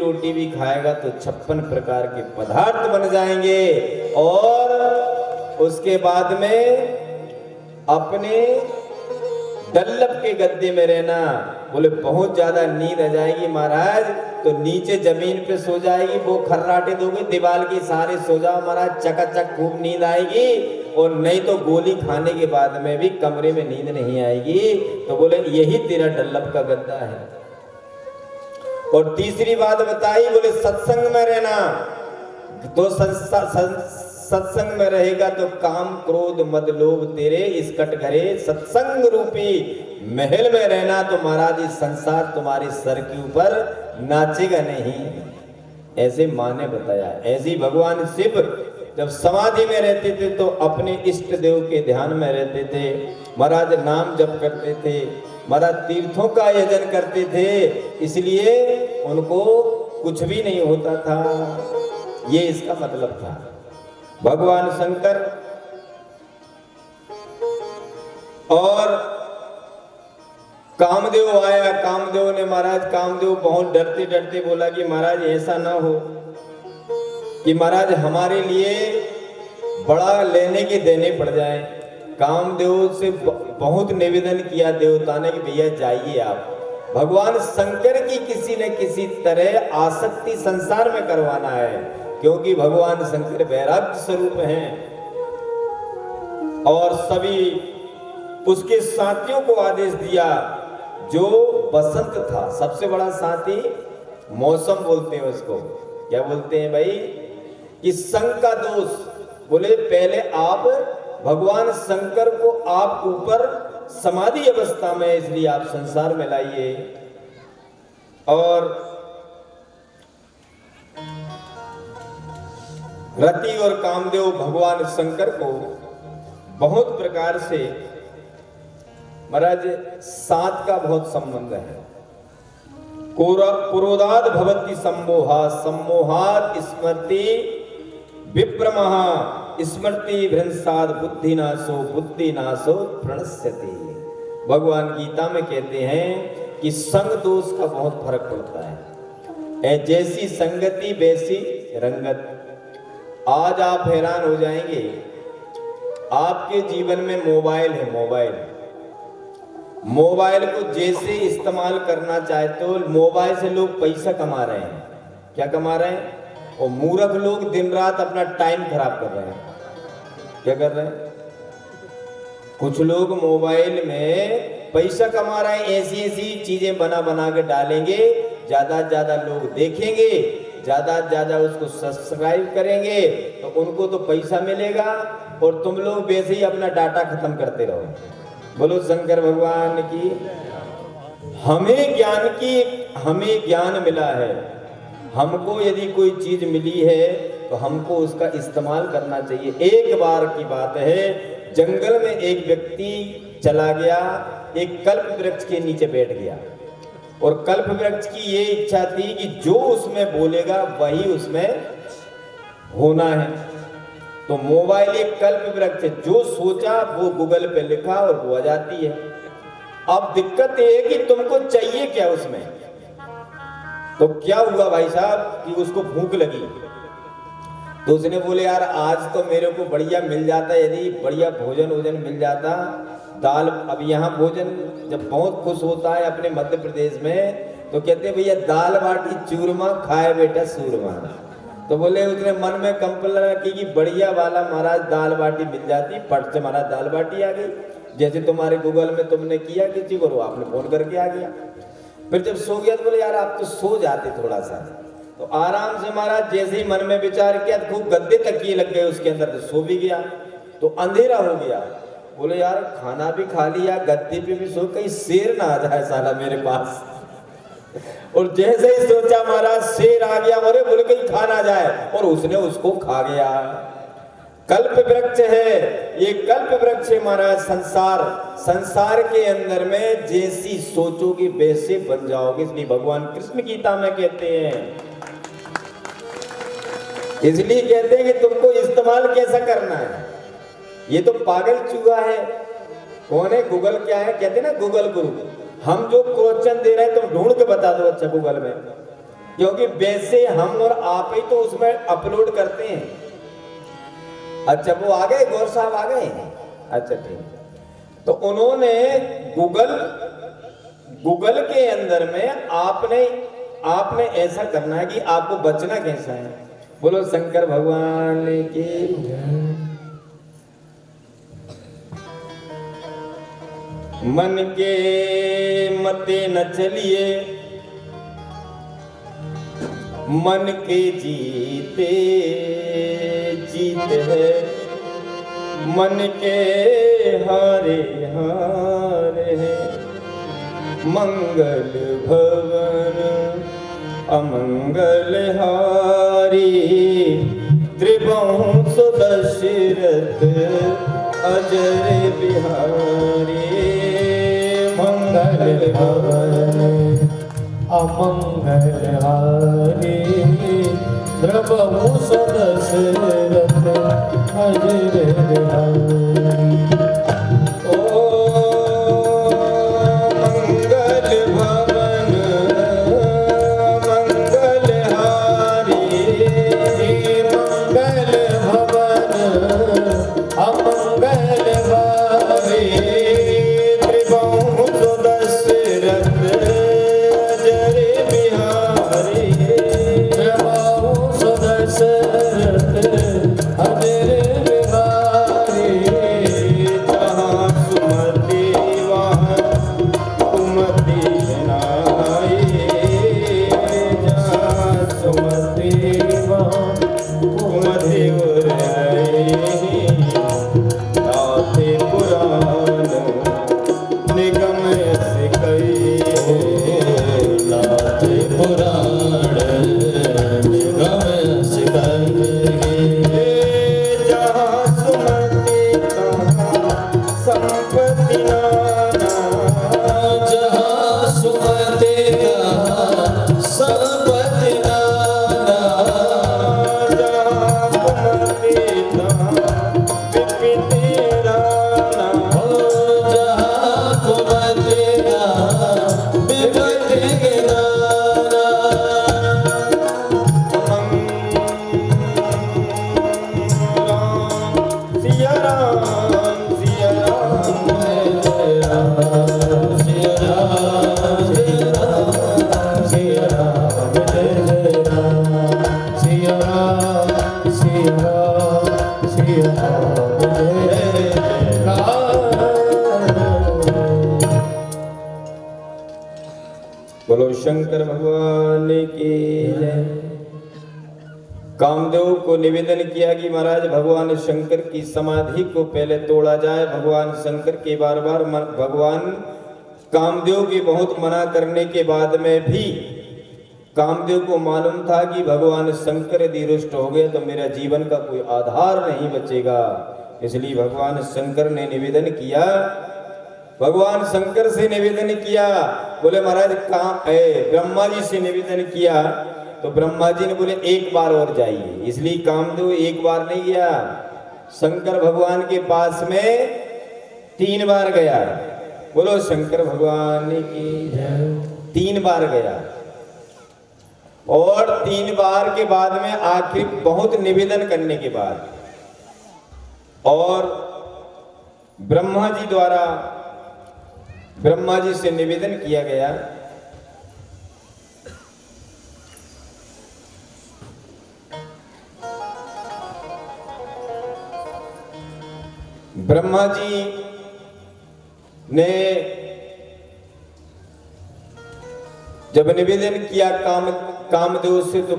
रोटी भी खाएगा तो 56 प्रकार के पदार्थ बन जाएंगे। और उसके बाद में अपने डल्लभ के गद्दे में रहना। बोले बहुत ज्यादा नींद आ जाएगी महाराज तो नीचे जमीन पे सो जाएगी, वो खर्राटे दोगे दीवार के सहारे सो जाओ महाराज, चकाचक खूब नींद आएगी। और नहीं तो गोली खाने के बाद में भी कमरे में नींद नहीं आएगी। तो बोले यही तेरा डल्लभ का गद्दा है। और तीसरी बात बताई, बोले सत्संग में रहना। तो सत्संग में रहेगा तो काम क्रोध मद लोभ तेरे इस कटघरे सत्संग रूपी महल में रहना तो महाराज इस संसार तुम्हारे सर के ऊपर नाचेगा नहीं। ऐसे माँ ने बताया। ऐसी भगवान शिव जब समाधि में रहते थे तो अपने इष्ट देव के ध्यान में रहते थे महाराज, नाम जप करते थे महाराज, तीर्थों का आयोजन करते थे, इसलिए उनको कुछ भी नहीं होता था। ये इसका मतलब था। भगवान शंकर और कामदेव आया। कामदेव ने महाराज, कामदेव बहुत डरते डरते बोला कि महाराज ऐसा ना हो कि महाराज हमारे लिए बड़ा लेने के देने पड़ जाए। कामदेव से बहुत निवेदन किया देवता ने कि भैया जाइए आप, भगवान शंकर की किसी न किसी तरह आसक्ति संसार में करवाना है, क्योंकि भगवान शंकर वैराग्य स्वरूप हैं। और सभी उसके साथियों को आदेश दिया। जो बसंत था, सबसे बड़ा साथी मौसम बोलते हैं उसको, क्या बोलते हैं भाई, कि संग का दोष। बोले पहले आप भगवान शंकर को आप ऊपर समाधि अवस्था में, इसलिए आप संसार में लाइए। और रति और कामदेव भगवान शंकर को बहुत प्रकार से महाराज साथ का बहुत संबंध है। पुरोदाद भवति सम्मोहा, सम्मोहात स्मृति विप्रमः, स्मृति भ्रंशाद बुद्धिनाशो, बुद्धिनाशो प्रणश्यति। भगवान गीता में कहते हैं कि संग दोष का बहुत फर्क पड़ता है। जैसी संगति वैसी रंगत। आज आप हैरान हो जाएंगे, आपके जीवन में मोबाइल है। मोबाइल को जैसे इस्तेमाल करना चाहते हो, मोबाइल से लोग पैसा कमा रहे हैं। क्या कमा रहे हैं? और मूर्ख लोग दिन रात अपना टाइम खराब कर रहे हैं। क्या कर रहे हैं? कुछ लोग मोबाइल में पैसा कमा रहे हैं, ऐसी ऐसी चीजें बना बना के डालेंगे, ज्यादा ज्यादा लोग देखेंगे, ज्यादा ज्यादा उसको सब्सक्राइब करेंगे तो उनको तो पैसा मिलेगा और तुम लोग वैसे ही अपना डाटा खत्म करते रहो। बोलो शंकर भगवान की। हमें ज्ञान मिला है। हमको यदि कोई चीज मिली है तो हमको उसका इस्तेमाल करना चाहिए। एक बार की बात है, जंगल में एक व्यक्ति चला गया, एक कल्प वृक्ष के नीचे बैठ गया और कल्प वृक्ष की ये इच्छा थी कि जो उसमें बोलेगा वही उसमें होना है। तो मोबाइल एक कल्प वृक्ष, जो सोचा वो गूगल पे लिखा और वो आ जाती है। अब दिक्कत ये है कि तुमको चाहिए क्या उसमें। तो क्या हुआ भाई साहब कि उसको भूख लगी, तो उसने बोले यार आज तो मेरे को बढ़िया मिल जाता, यदि बढ़िया भोजन मिल जाता, दाल। अब यहाँ भोजन जब बहुत खुश होता है अपने मध्य प्रदेश में तो कहते हैं भैया दाल बाटी चूरमा खाए बेटा सूरमा। तो बोले उसने मन में कंपल रखी कि बढ़िया वाला महाराज दाल बाटी मिल जाती, फट से महाराज दाल बाटी आ गई। जैसे तुम्हारे गूगल में तुमने किया किसी को, आपने फोन करके आ गया। फिर जब सो गया तो बोले यार आप तो सो जाते थोड़ा सा। तो आराम से महाराज जैसे ही मन में विचार किया, खूब गद्दे तकिए लग गए उसके अंदर, तो सो भी गया। तो अंधेरा हो गया। बोले यार खाना भी खा लिया, गद्दे पे भी सो, कहीं शेर ना आ जाए साला मेरे पास। और जैसे ही सोचा महाराज शेर आ गया, बोले कहीं खा ना जाए, और उसने उसको खा गया। कल्प वृक्ष है ये, कल्प वृक्ष है महाराज संसार के अंदर में जैसी सोचोगे वैसे बन जाओगे। इसलिए भगवान कृष्ण गीता में कहते हैं, इसलिए कहते हैं कि तुमको इस्तेमाल कैसा करना है। ये तो पागल चूहा है। कौन है? गूगल क्या है? कहते हैं ना गूगल गुरु। हम जो क्वेश्चन दे रहे हैं तुम ढूंढ के बता दो अच्छा गूगल में क्योंकि वैसे हम और आप ही तो उसमें अपलोड करते हैं। अच्छा वो आ गए, गौर साहब आ गए, अच्छा ठीक। तो उन्होंने गूगल के अंदर में आपने ऐसा करना है कि आपको बचना कैसा है। बोलो शंकर भगवान की। मन के मते न चलिए, मन के जीते जीत है, मन के हारे हार है। मंगल भवन अमंगल हारी, त्रिभुवन सुदशरथ अजर बिहारी। मंगल भवन अमंगल हारी, त्रिभुवन सुदशरथ अजर बिहारी। बोलो शंकर भगवान की जय। कामदेव को निवेदन किया कि महाराज भगवान शंकर की समाधि को पहले तोड़ा जाए। भगवान शंकर के बार बार भगवान कामदेव की बहुत मना करने के बाद में भी कामदेव को मालूम था कि भगवान शंकर यदि रुष्ट हो गए तो मेरा जीवन का कोई आधार नहीं बचेगा। इसलिए भगवान शंकर ने निवेदन किया, भगवान शंकर से निवेदन किया। बोले महाराज कहाँ है? ब्रह्मा जी से निवेदन किया तो ब्रह्मा जी ने बोले एक बार और जाइए। इसलिए कामदेव एक बार नहीं गया, शंकर भगवान के पास में 3 बार गया। बोलो शंकर भगवान की जय। 3 बार गया और 3 बार के बाद में आखिर बहुत निवेदन करने के बाद और ब्रह्मा जी द्वारा ब्रह्मा जी से निवेदन किया गया, ब्रह्मा जी ने जब निवेदन किया कामदेव से तो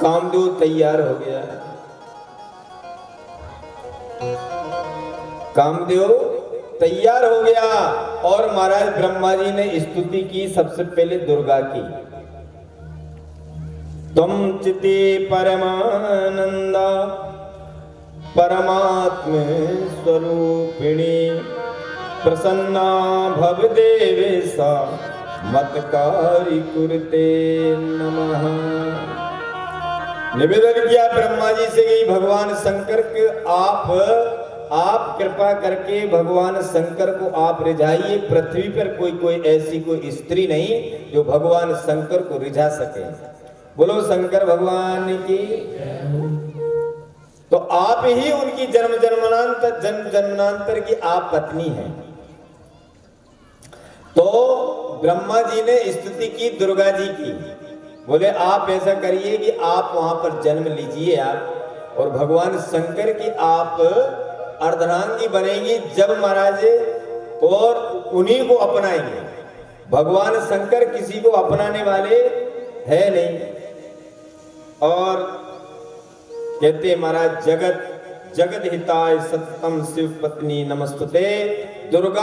कामदेव तैयार हो गया। कामदेव तैयार हो गया और महाराज ब्रह्मा जी ने स्तुति की सबसे पहले दुर्गा की। तुम चिति परमानंदा परमात्म स्वरूपिणी प्रसन्ना भव देवेशा मतकारी कुरुते नमः। निवेदन किया ब्रह्मा जी से कि भगवान शंकर के आप आप कृपा करके भगवान शंकर को आप रिझाइए। पृथ्वी पर कोई ऐसी कोई स्त्री नहीं जो भगवान शंकर को रिझा सके। बोलो शंकर भगवान की। तो आप ही उनकी जन्म जन्मांतर की आप पत्नी हैं। तो ब्रह्मा जी ने स्तुति की दुर्गा जी की। बोले आप ऐसा करिए कि आप वहां पर जन्म लीजिए आप, और भगवान शंकर की आप अर्धनांगी बनेंगी जब महाराज, और उन्हीं को अपनाएंगे। भगवान शंकर किसी को अपनाने वाले है नहीं। और कहते महाराज जगत हिताय सततम शिव पत्नी नमस्तुते दुर्गा।